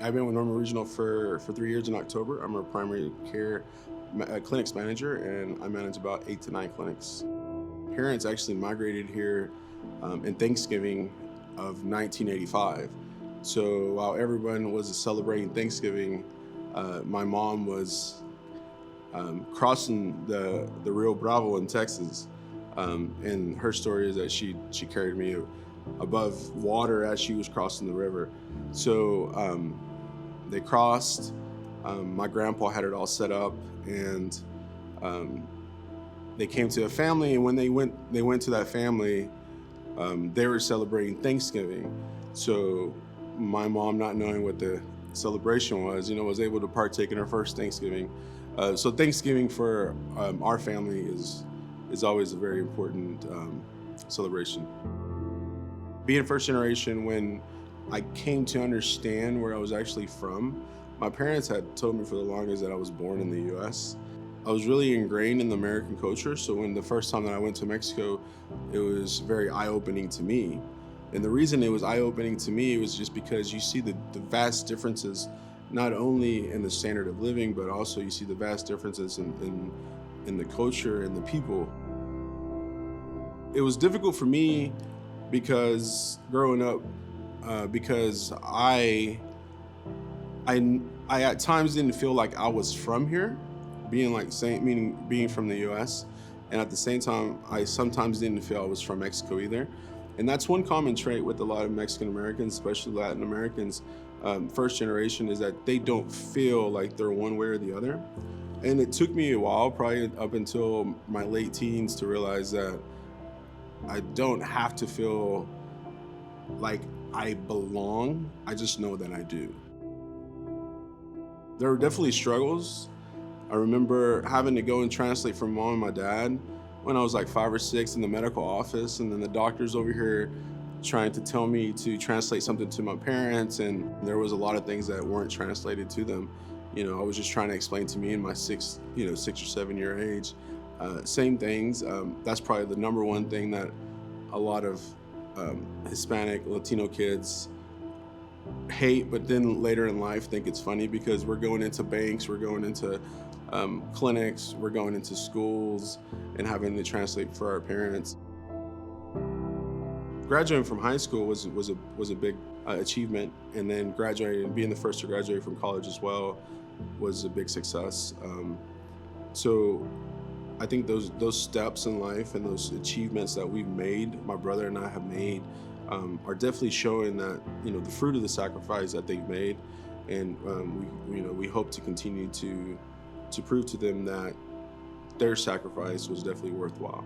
I've been with Norman Regional for 3 years in October. I'm a primary care clinics manager, and I manage about 8 to 9 clinics. Parents actually migrated here in Thanksgiving of 1985. So while everyone was celebrating Thanksgiving, my mom was crossing the Rio Bravo in Texas. And her story is that she carried me above water as she was crossing the river. So they crossed. My grandpa had it all set up, and um, they came to a family. And when they went to that family, they were celebrating Thanksgiving. So my mom, not knowing what the celebration was, was able to partake in her first Thanksgiving. So Thanksgiving for our family is always a very important celebration. Being first generation, when I came to understand where I was actually from, my parents had told me for the longest that I was born in the US. I was really ingrained in the American culture, so when the first time that I went to Mexico, it was very eye-opening to me. And the reason it was eye-opening to me was just because you see the vast differences, not only in the standard of living, but also you see the vast differences in the culture and the people. It was difficult for me because growing up, because I I at times didn't feel like I was from here, being like saying meaning being from the U.S. And at the same time, I sometimes didn't feel I was from Mexico either. And that's one common trait with a lot of Mexican Americans, especially Latin Americans, first generation, is that they don't feel like they're one way or the other. And it took me a while, probably up until my late teens, to realize that I don't have to feel like I belong. I just know that I do. There were definitely struggles. I remember having to go and translate for mom and my dad when I was like 5 or 6 in the medical office, and then the doctors over here trying to tell me to translate something to my parents, and there was a lot of things that weren't translated to them. I was just trying to explain to me in my 6 or 7 year age, same things. That's probably the number one thing that a lot of Hispanic, Latino kids hate, but then later in life think it's funny, because we're going into banks, we're going into clinics, we're going into schools, and having to translate for our parents. Graduating from high school was a big achievement, and then graduating, being the first to graduate from college as well, was a big success. So I think those steps in life and those achievements that we've made, my brother and I have made, are definitely showing that the fruit of the sacrifice that they've made, and we hope to continue to prove to them that their sacrifice was definitely worthwhile.